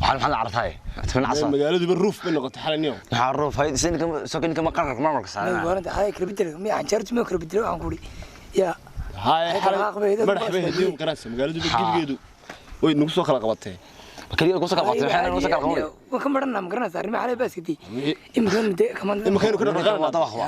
waxaan maxaa la cartay tan casar magaaladu بالروف bay noqotay xalaniyo waxa roof hay soo kan qarqar ma marka saaran waranta hay karbidel ma anjartu ma karbidel aan kuri ya hay madax bay hadii qaraas magaaladu gilgeedu way nagu soo kala qabatay kaliya ku soo kala qabatay waxaan soo kala qabatay wa ka marna ma garanaysaa arrimaha xalay baaskiti imkan de kaman imkan ku dhaqaaqana dabaqwa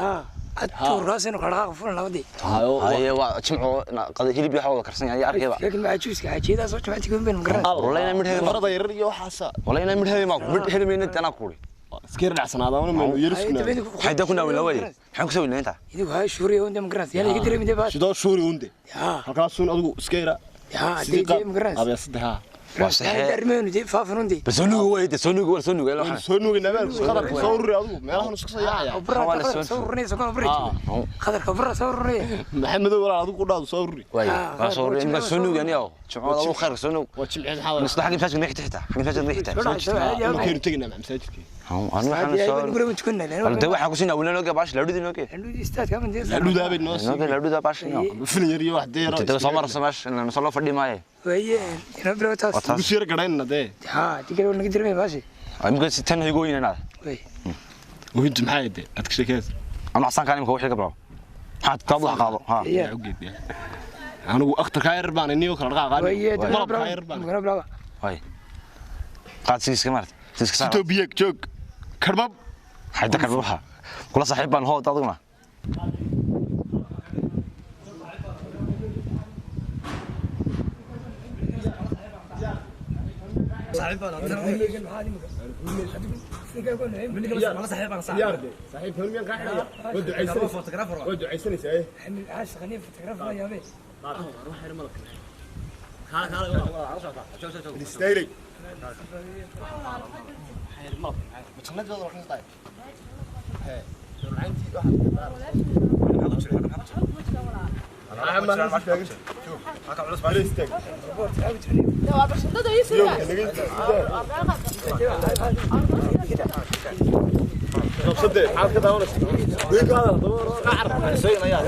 أتو راسنا كلها فلان لودي. هاي وجمعوا قد هلي بيحاول كرسين يعني أركيبه. لكن ما أجوز كأجيدا صوت ما تكون بين مقرن. والله أنا مره مرة يرد يوحاسا. والله أنا مره ما مره هلي من أنت أنا كوري. سكير العسل هذا ولا ما يرسكنا. حيدا كنا ولا وين؟ حنك سوي لنا أنت. إذا هاي شوري وندم مقرن يعني كده من دباس. شو ده شوري وندي. هالكلام سون أدو سكيرة. يا دي مقرن. أبي أصدها. درمين دي فافرون دي. بس سونو هو يد سونو لا. سونو نبال خضر صور أدو ما له نسخة يا. برا صورني سكان برا. خضر كبرا صورني. محمد ولا أدو كله صوري. واي صوري إنك سونو يعني أو. شو هذا أبو خير سونو. نصلح حق مساجد نحت تحته. حق مساجد نحت. ما كانوا تجينا مع مساجد كي. أنا وحنا صور. الدواء حقوسنا ولا نوقع باش لودي نوقع. لودي استاد كمان دي. لودي هذا بالنص. نوقع لودي ده باش. فيلم واحد دير. تدوس سمر سماش إن نصلح فردي معي. وهي هنا بروتاس. بصير قرينا ده. ها تيجي ولا نقدر ما ماشي. يمكن ستين يقولين أنا. وي. وأنت معاي ده أتكشكات. أنا أصلاً كان يمكن وحدة قبله. حتى طبعا قاضو. ها. أنا أختك خير بان إني وكر رقاق. وي. ما بخير بان. ما بلا. هاي. قاعد سيس كمرت. سيس كسر. ستو بيك جوك. كرباب. حيدا كربوها. كل صاحب بان هو تضمنا. صاحب فيلم قاعد ودو عيسى فوتوغرافر ودو عيسى نساء حمل عاش غني فوتوغرافر يا بي روح يا ملك هلا استايري متخلد ولا رخيص طيب صدق عاد كذا ولا وين هذا قاعد سوينا يا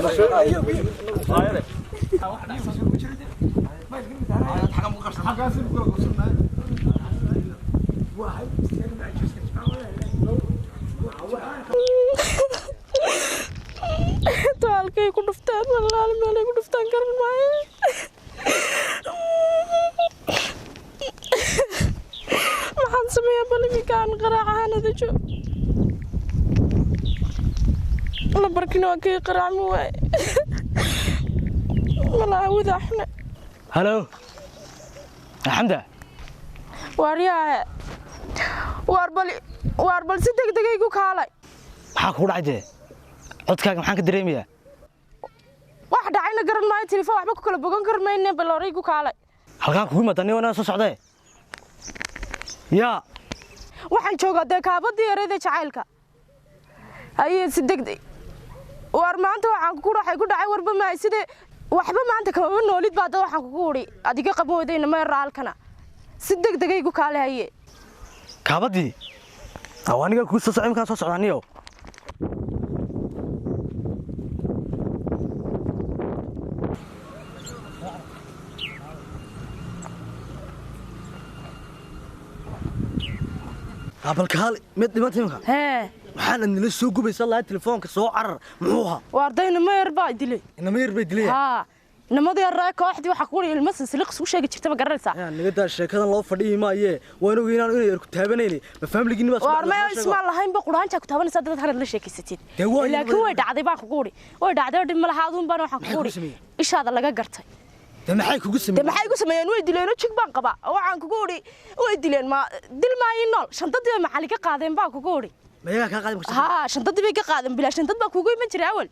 halkay ku dhuftaan walaal meel ay ku dhuftaan karan maayo maxaan sameeyaa balimikaan qaraacahanada jo la barkin waa kay qaraacmi waay walaa wadaxna halo xamda waar bal si degdeg ay ku kaalay maxaa ku dhacday codkaaga maxaan ka dareemayaa wax dhacayna garan maayo telefoon waxba ku kala bogan karmayna bal horay ku kaalay halkaan kugu imaadani wana soo socday yaa waxaan joogaa deekaabadii yareeda jacaylka ayay si degdeg war maanta waxaan ku dhacay warba ma sidee waxba maanta kama noolid baad waxaan kugu wari adiga qaboodayna ma raalkana si degdeg ay ku kaalay haye kaabadii awaniga ku soo socday markaan soo socdaaniyo قبل كهال مد ما تمك ها waxaan adna la soo gubaysan lahaa telefoonka soo carar muxuu ahaa wardayna ma yarbaa dilay inama yarbaa dilay ha inamada yaraa kooxdii waxa ku wari ilma silsilq soo sheegi jirtay ma garanaysaa naga daa sheekadan loo fadhiyo maaye waan ogeynaan inay ku taabanayni ma family nimaas war ma isma lahayn ba quraanka ku taabanaysaa dad hore la sheekeysatid laakiin way dhacday baan ku wari way dhacday dhib ma lahaadun baan waxa ku wari ishaada laga gartay maxay kugu sameeyeen way dileen jig baan qaba waxaan kugu wari way dileen ma dil ma inol shandadii maxalli ka qaadeen baan kugu wari mayaga ka qaadan ha shandadii bay ka qaadan bilaa shandad baa kugu iman jiray awal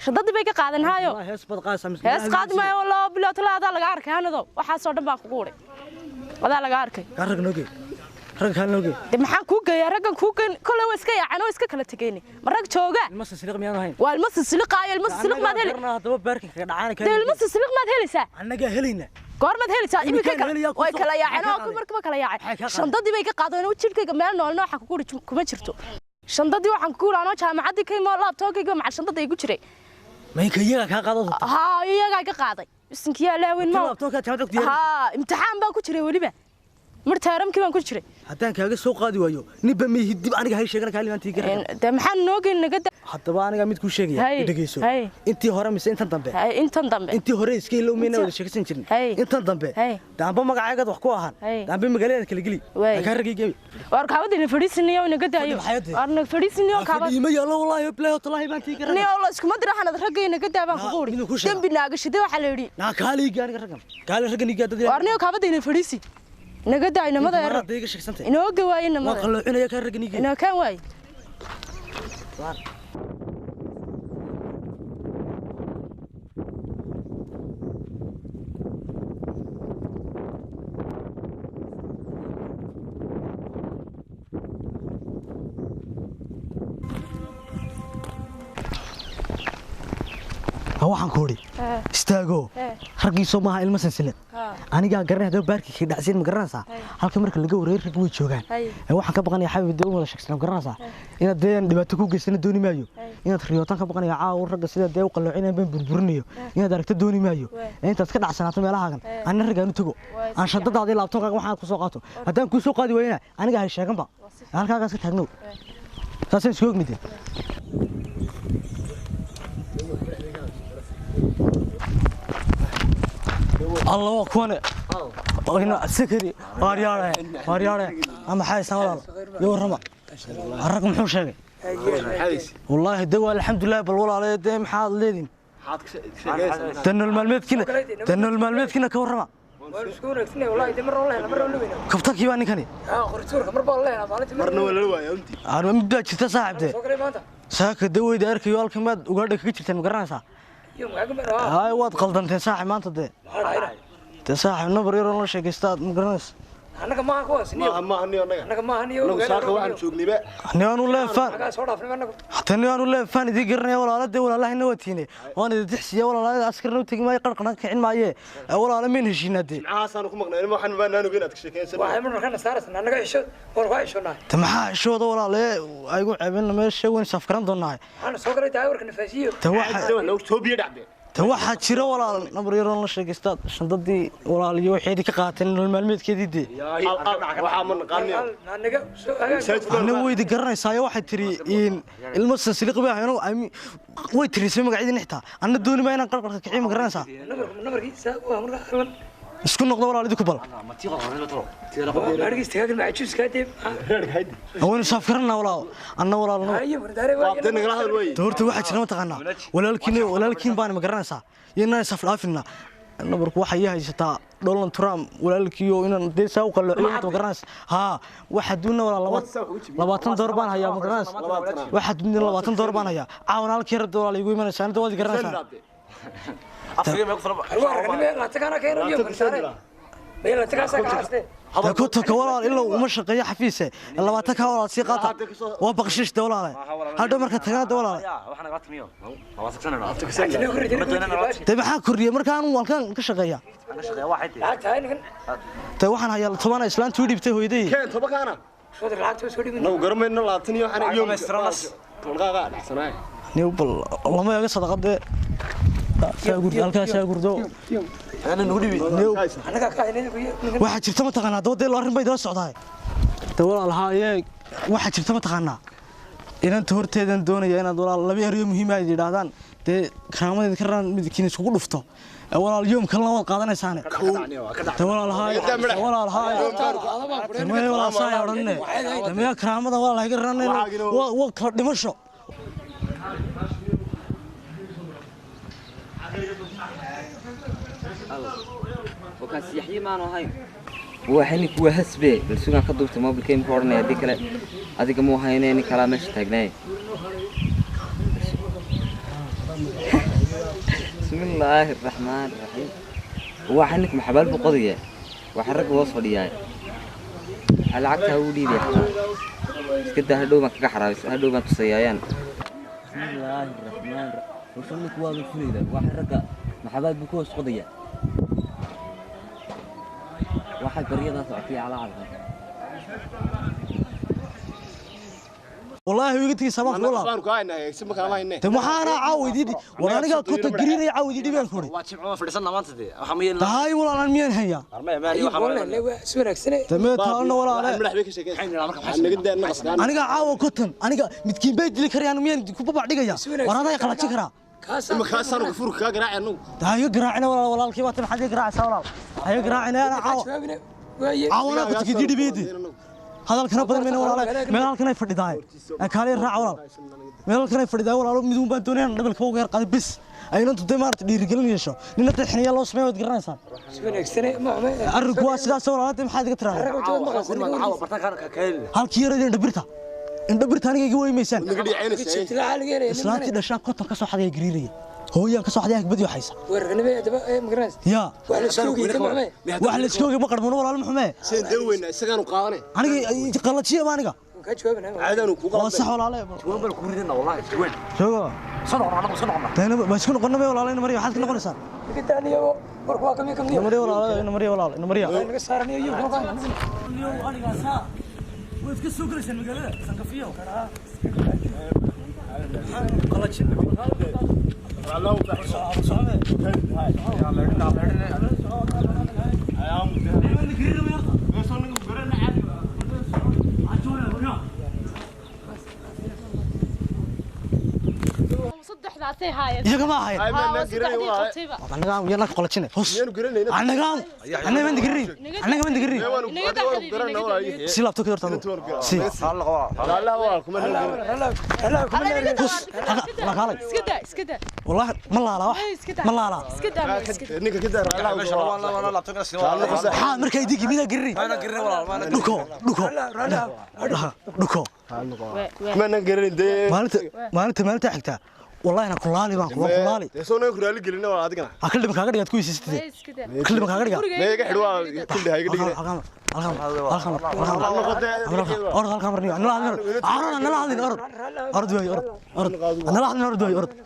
shandadii bay ka qaadan haayo hees bad qaasam hees qaadmay wala bilaa talaada laga arkay anado waxa soo dhan baan kugu wari wada laga arkay rag nooge maxaan ku geeyaa raggan ku geen kale way iska yaacaan oo iska kala tageeyeen marag jooga ilma silsilq miyaan ahayn waa ilma silsilq maad heli hadaba baarka ka dhacaan ka ilma silsilq maad helisa annaga helayna goormad helisa imika way kala yaaceen oo markaba kala yaaceen shandadii bay ka qaadeen oo jilkayga meel noolna waxa ku guri kuma jirto shandadii waxaan ku laano jaamacadii ka imo laptopkayga macal shandada igu jiray ma iyaga ka qaado iyaga ka qaaday isinkiya laawin ma laptopka jaamacadda ku diyaar imtixaan baa ku jiray waliba martaaramkii baan ku jiray haddaan kaaga soo qaadi waayo ninba mihi dib aniga hay sheegana kaalimaantii garan de maxaan noogeen naga haddaba aniga mid ku sheegaya dhageyso intii hore mise intan dambe intii hore iska ilowmeena wada sheegsan jirin intan dambe daanba magacaaga wax ku ahaan daanba magaalada kala geli ka ragayay war kaabadina fadhiisinayo naga daayo arna fadhiisinayo kaabad ima yalo wallahi play wallahi baantii garan niyo la isku madraxana ragay naga daabaan ku qoori dambi naagashada waxa la yiri na kaaliga aniga ragam kaali ragniga dad war niyo kaabadina fadhiisi naga daayna mada yar inoo gawaayna mada waa qaloocinaya ka ragniga inoo kan waay waxaan ku ori istaago raggiiso maaha ilmo silsilad aniga garanay baarkii ka dhacsin ma garanaysaa halka marka laga wareer rag way joogaan waxaan ka baqanayaa xabib wada shakhsan garanaysaa inaad deen dhibaato ku geysana dooni maayo inaad riyootan ka baqanayaa caaw ragga sida dee u qaloocinayaan baan burburinayo inaad aragto dooni maayo intaad ka dhacsanaato meelahaagan aan raggaan u tago aan shadadaadii laabtoonkaaga waxaan ku soo qaato haddaan ku soo qaadi waayna aniga hay sheeganba halkaagaas ka taagno taasaan isku ogmideen الله أكبر أنا سكري واريارة أما حايس ولا يورما الرقم حوش هذا والله الدواء الحمد لله بالولا على يدين حاضر ليدين تنو المعلومات كنا كورما كفتك يباني كني مرنا ولا لوا يا أنتي أنا مبدأ كذا صاحب ده ساك الدواء ده أركي يالك ما وقعد كتير تنقرنسا هاي واد قلدنتين صاحب ما انت ده صاحب نبر يرون شيء استاد مقرنس أنا ما أقوس ما هني ساق واحد شغلي بقى أنا ولا فان حتى أنا ولا فان دي قرني ولا لا ولا الله نوتيني وأنا تحسي ولا لا عسكر نوتي ما يقرقنا كعين معي ولا لا مين هشينا دي عاصر وكم مقنع ما حن بنا نقول أتكشكين سبعة واحد من كنا سارس أنا قاعد شو ولا شونا تمحى شو ده ولا لا أيقول عبنا ما شو وين سافران ضناي أنا سوكر يتعور كنا فاسيو توحد لو توبي دعبه توحد شراء ولا نبر يرون شيء استاد عشان ضدي ولا اليوم حيدي كقاتل المعلومات كذي وحامن قاني أنا ويدي قرني سايا واحد تري إن المسلسل اللي قبله هنا أمي ويتري سمع قاعدين نحتها أنا دوني ما ينقل كعيم قرني سا نمر كي سا اسكن نقطة ولا على كبل أرجع استهاجم مع تشوس كاتب وين سافرنا ولا أنا ولا دورت واحد شنو تغنى ولكن بان مقرنا سا ينا سافر فينا أنا برك واحد يهجتا دولان ترام ولكن إن دي ساوق اللي مقرنا ها واحد دونا ولا لباتن دوربان هيا مقرنا واحد من لباتن دوربان هيا عاون على كير دولار يقول من سنة دواد قرنا أفريقيا ما يقصر لا تكانا كيرو يوم سارة بيلا تكاسا كاسته كنت كوالله إلا ومش قيا حفيسة إلا ما تكوالله سيقاطع وبقشش دولار هذا مركز تكاد دولار وإحنا قلت ميو ما سكسنا تبي حاكرية مركان والكان كشقيا أنا شقيا واحد توحنا هيا طبعا إسلام تودي بتهوي دي كان طبعا أنا شو ده العاد تسوي لو قرم إنه لاتني وحنا يوم استرس والغاء حسناي نيوبل الله ما يقصد قد سأقول لك سأقول أنا نودي أنا كاين واحد شفت ما تقنا دود الأرض بيدرس السعودية تقول الهاي واحد شفت ما تقنا إن أنت هرت هذا دوني أنا دول الله بيهري مهمة جدا هذا ده كرامة ذكرنا مدكين سقول لفته أول اليوم كلنا وقعدنا سنة تقول الهاي ما ولا صاير رنة تمام كرامة ولا هيك رنة وكر دمشق وكان سيحيي ما أنا هاي وحني كوا حسبه بس كان خدوت ما بالكيم كورني هذيك مو هايني كلامش تاجناي بسم الله الرحمن الرحيم وحنك محبال بقضية وحرك وصف لي على عكتها ودي لي كده هدو ما كحرا هدو ما تصيان بسم الله الرحمن الرحيم وصلك واقف فريدة وحرك محبال بكوس قضية واحد بريضة تعطيه على عرضه والله ويقتي سباق والله أنا كاين اسمك ما هنا تمحانا عاودي ولا أنا كنت قريني عاودي دي بينكوري واتشبعوا فرسنا ما انت وحميل هاي والله أنا مين هي سمرك سنة تميت أنا ولا أنا مدح بك شيء أنا قد عاو كتن أنا متكين بيت لي كريان مين كوبا بعد جاية وأنا ضايق على شكرا إما كاسر وفرك كاقرع إنه هاي يقرعنا ولا الكيبات ما حد يقرع سوالف هاي يقرعنا أنا عاو أنا كنت جديد بيدي هذا الكلام بدل من ولا من الكلام يفرد داي أكالي الرع ولا من الكلام يفرد داي ولا مدون بدونين قبل كوجا يرقد بس أيضا تدمرت دي رجلين يشوا لأن تحني الله سمعه وتقرأ إنسان سمرك سنة ما الركواس لا سوى هذا ما حد يقترح هالكيرة دي ندبرت أنا جوي ميسان نقدي عين السعي إسلام كده شاك كتر كسر حدا يجريري هو يا كسر حدا يكبد يحيس ورنا بيه تبع مقراس يا وعلى سكوكي تبع واحد سكوكي ما قربنا ولا المحمى سين دوين السجن وقاغني أنا قلت شيء ما نقا كجوابنا عادن وكوكا صح ولا لا وين كورينا والله وين شو صنعنا تاني بس كنا قلنا ولا لا نمري حد كنا قلنا صار كنت أنا يو ورقوا كم نمري ولا لا نمري ولا لا نمري أنا صارني يو كم اليوم أنا قاسا ويتكسو كل شيء المقالة سنقفيه قلت شيء الله صدح ذاتي هاي يا جماعة هاي أنا قام يلا قلت شنو هوس أنا قام أنا من دقرين أنا من دقرين سيلاب تكدر تلو سي لا هو كم هوس لا قالك اسكت والله ما لا لا ما لا لا اسكت إنك كده ما شاء الله والله انا لعبتك سنه ها مركا يديك ميدا قري انا قري والله ما انا دكو ما نقرين ده مالته حقتها والله أنا كلالي بان كلالي سونا كرالي قلنا ولا عادنا أكل دم كاغري كويس يستدي أكل دم كاغري ما يجي حلوة كل ده هيجي الخمر أرض الخمر نيو أنا أرض ويا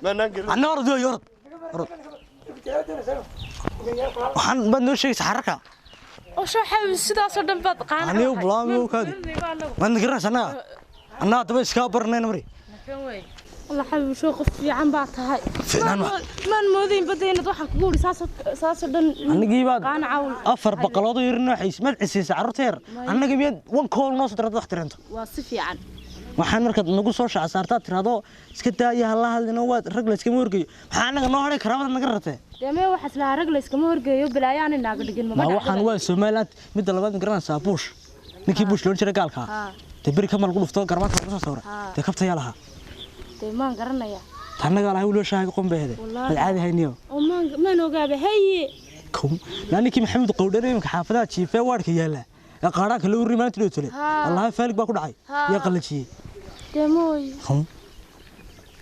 ما نقرين أنا أرض ويا أرض وحن بدنا شيء حركة وشو حاول سدا صدم بطقان أنا وبلامي وكذا ما نقرأ أنا تبي سكابرنا نمري والله حبيبي شو خف في عم بعتها ما المودين بدينا ضحك قولي ساس دن أنا جيبات أنا عاول أفر بقلاضي يرنا حيس ما عسيس عرتير أنا جيبات وان كول ناس ترى ضحك ترنت واصفي عن waxaan marka nagu soo shacsaartaa tirado iska taaya hal hadlina waad rag la iska morgayo maxaa anaga noo haray karaamada naga ratay deemee waxa isla rag la iska morgayo bilaayaan inaaga dhigin ma waxaan waa Soomaaliland mid labaad garanaysa bush ninkii bush loo jiray gaalka tabiri kamal ku dhufto garmaadka lagu soo saaray te kabtaya laha deemaan garanaya tanaga lahay loo shaahay qombeede bal caadi hayniyo oo ma noogaaba haye kum laaniki maxamed qowdare imka xaafadaha jiifay waarka yaala qaaraanka loo rimaanti loo tolay allah faalig baa ku dhacay ya qalajiyay deemoy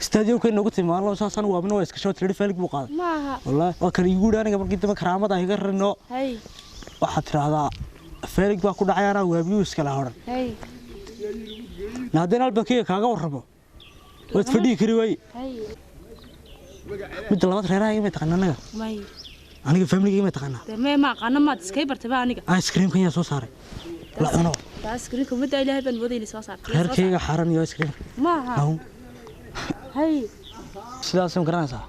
استاديو كان نقطة ما الله أساسا وابنه ويسكشوت تري فالك بقى maaha والله وكان يقول أنا قبل كده كرامة ده يقرر إنه hay واحد هذا فالك بقى كل عيارة وابيوس كلا هرن hay نادينا البكية كاغا وربه وتفدي كريوي hay مثل ما ترى هاي ما تقننا may أنا فاميلي ما تقننا deemee ma qana ma iskay bartaba aniga آيس كريم كان يسوي صار لا أنا taas krinka muddo ilaahay baan wadayni soo saar غير كي حرن يا آيس كريم maaha أو hay سلاسل كرانسا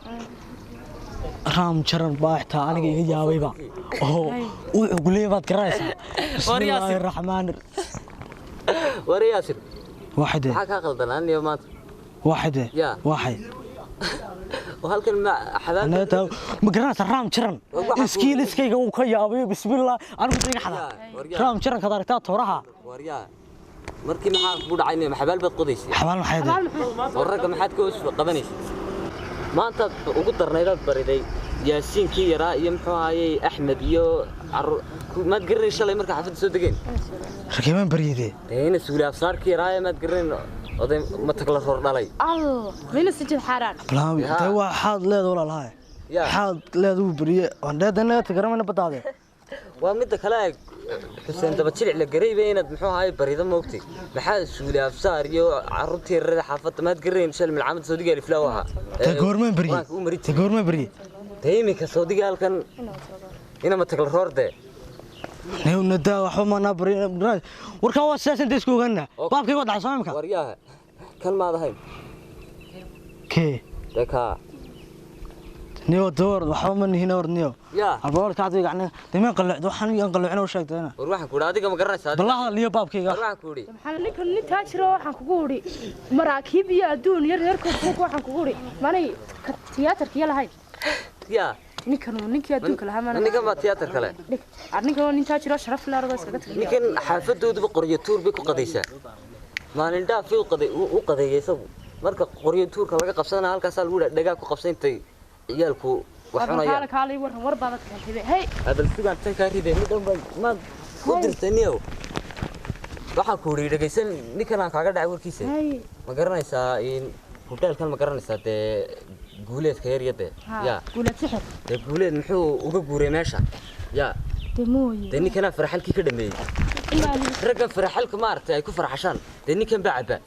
رام شرن باحتا أنا جي جاوي بقى أوه وقولي ما تكرانسا بسم الله الرحمن وري ياسر واحدة maxaa ka qaldanaan iyo maanta واحدة يا. واحد وهلكن ما حباب أنا تو مقرناس رام شرن إسكيل إسكيل وكيابي بسم الله أنا كنت حدا رام شرن كدارتات تورها وريا markii maxaa ku dhacay maxaabal bad qodaysi حبال محيدة wararka maxaad ka soo qabanaysaa maanta ugu darnaydaad bariday yaasiin kii yaraa iyo muxuu ahaayay axmed iyo maad garin shalay marka xafad soo degeen ركيمان بريدة deena suuli afsaar kii yaraa maad garin oday ma tagla hor dhalay الله مين سجل حران بلام توا حاد لا ولا لا يا. حاد لا ذو بريه وعند دنا تقرمنا بطاده waa mid kale xuseen daba jilic la gareeyay inaad muxuu ahaayay barida moogtay maxaa suuli afsaar iyo carruurtii reer xaafadda maad garin shalay milcamad soo digaal iflaawaha تقرمان بريه تقرمان بريه deemika soo digaalkan ina ma tagla horde نيو ندا وحما نبري وركا واساس انت اسكو غنا بابكي وضع صامك waryaha kan maad ahayn kee deka niyo door waxa ma nihiin ordniyo yaa albool ka adiga aniga dima qalcdo waxaan iyo qalcino u sheegtayna war waxaan ku adiga ma garanaysaa balaha liyo baabkayga waxaan ku iri maxaa ninkan nin taajiro waxaan kugu uri maraakiib iyo adduun yar reerkood waxaan kugu uri manay tiyaatarkiya lahayn yaa ninkii adduunka lahaa mana ninkan ma tiyaatar kale ninkan nin taajiro sharaf leh aragoo iskaga tagay ninkan xaafadooduba qoryo tuur bay ku qadaysaa maalin dhaaf u qadeeyay isagu marka qoryo tuurka laga qabsana halkaas lagu dhagaa ku qabsantay ciyaalku wax cunayaan kaalay war baad ka xidhay hey hadal sugan tan ka riday mid dhanba ma ku dirtaniyo waxa ku ri dhageysan ninkan aan kaaga dhacay warkiisa ma garanaysaa in hotelkan ma garanaysaa de guuleedka yaryada ya guuleed sixir de guuleed muxuu uga guuray meesha ya demooye de ninkan farxalkii ka dhameeyay ragga farxalka ma aragtay ay ku farxashaan de ninkan bacaba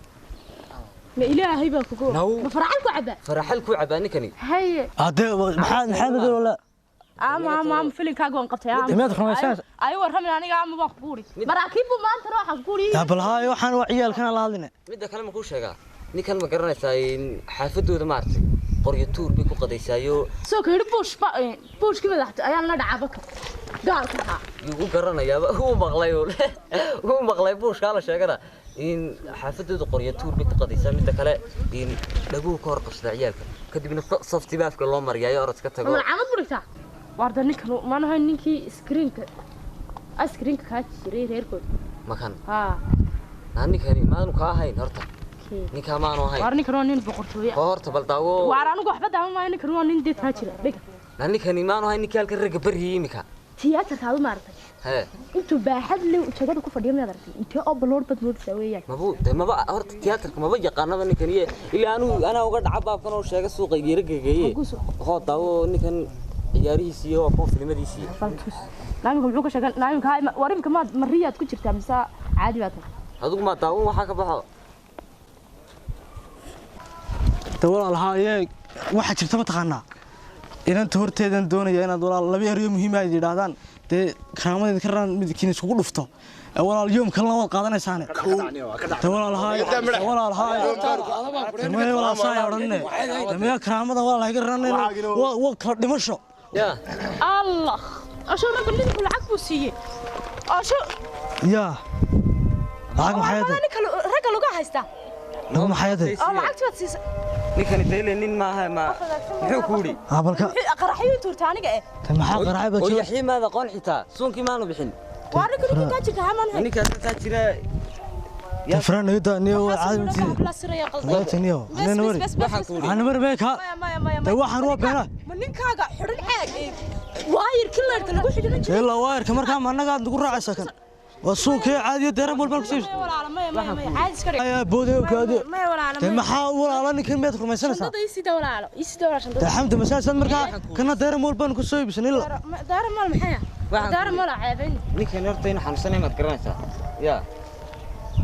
ما إلهي بكو ما فرحلك عبا فرحلك عبا نكني هي هذا محمد ولا عام فيلم كاغو انقبتي ما تخرميسان ايوه رمي انا عام بقبوري مراكب ما انت روح قبوري يا بلهاي waxaan waa ciyaalkana la hadlina midda kale ma ku sheegaa ninkan ma garanaysaa in xaafadooda maartay qoryo tuur bay ku qadaysaayo soo kale buush kii madaxta ayaan la dhacaa baka gaalka ha uu garanayaa uu maqlay buush kala sheegada in xaafadooda qoryo tuur bay ku qadaysaa midda kale in dhagu ka hor qabsada ciyaalka kadibna safti baafka loo mariyayo orodka tago ma camad burigta warda ninkan ma nahay ninkii screenka ka jiray reerkood makan ha ninkani maanu ka ahayn horta ninka maanu ahayn war ninkan waa nin boqortooyo horta bal daawo war anigu waxba daawo ma ninkan waa nin deed jira dhiga ninkani maanu ahayn ninka halka rag bariyay imika tiyaatarkaadu maartay intuu baaxad leh jagada ku fadhiyo meed aragtay intee oo baloor bad moodisa weeyaan maba horta tiyaatarka maba yaqaanaba ninkan ilaa ana uga dhaca baabkan oo sheega suuqa geeragageeye hoo daawo ninkan ciyaarihiisa iyo kuwa filmadiisa naamka muxuu ka sheegan naamka warimka ma mariyaad ku jirtaa mise caadi baad adigu ma daawo waxa ka baxo walaalahaayee waxa jirta ma taqaanaa inanta horteedan doonaya inaad walaal laba eriyo muhiim ah yidhaahdaan dee karaamadeed ka raan midkiin iskugu dhufto walaal yoom kalena waad qaadanaysaane walaalahaay karaamada walaalahay ka raan waa kala dhimasho allah asho ragga nidinku lacag buu siiyey asho yaa lacag maxay tahay ragga lagu haystaa lagu maxay tahay lacagti baad siisay ninkan deyle nin maaha ma muxuu ku yiri balka qaraxyo tuurta aniga maxaa qaraxay baa jiro yaxii maada qoon xitaa suunkii maanu bixin waa ragga ka jirta haman ninka ka jira يا فران يدا نيو عادتي قلت نيو انا وري انا مر بيكا waxaan waa beena ma ninkaaga xirin xeeg waayir killerka lagu xidhin jiray la waayirka markaa ma anaga ugu raacaysa kan waa suuqii caadi deeran walba ku siibs caadi iska dhig ayaa boodey kaadi maxaa walaalo ninkan meed rumaysanaysaa sida walaalo xamd masaasan markaa kana deeran walba ku soo iibsan illa deeran mal maxay deeran mal ceebin ninkan horta in xanuunsanay maad garanaysaa yaa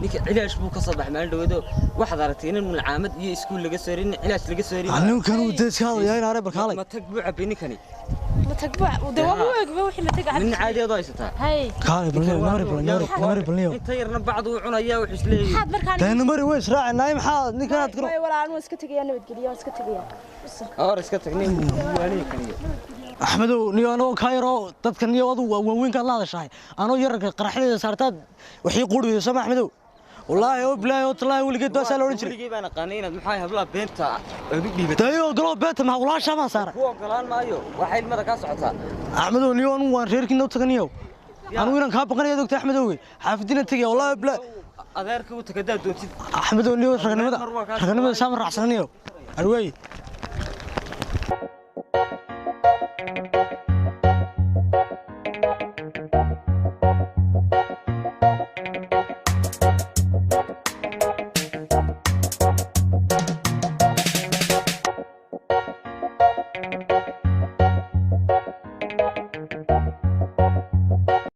ninka cilaash buu ka soo baxay maalin dhaweedo waxaad aragtay in mulcaamad iyo iskuul laga soo rin cilaash laga soo rin ninkan uu deeskaada yahay in arab kaalay ma tag buu cabay ninkani ma tag buu dawaab weeg wixii ma tag nin caadi ah haysataa hay kaalay balniyo inta yarna bacdu uu cunaya wuxuu isleeyahay xad markaan taan mari way israacnaa maxaa ninkan aad garo way walaal iska tagayaan nabad geliyo iska tagayaan iska tagnay waani kaniyo axmedow niyo anoo kaayro dadka niyo adu waaweyn ka la hadashay anoo yarka qaraxdeeda saartaad wixii qudhiyo sama axmedow والله او بلاي او طلع ولقيت بس لو رجلي ولقيت انا قانين maxay habla beenta adu dhibay tayo galo beenta ma walaasha ma saar kuwa galaan maayo waxay ilmada ka socotaa axmedow niyo anu waan reerkiina u taganiyo anu inaan ka baqanayo doctor axmedow xaafidina tagay wallahi bla adeerka u tagadaa doontid axmedow niyo ragnimada saam raacsanayo arway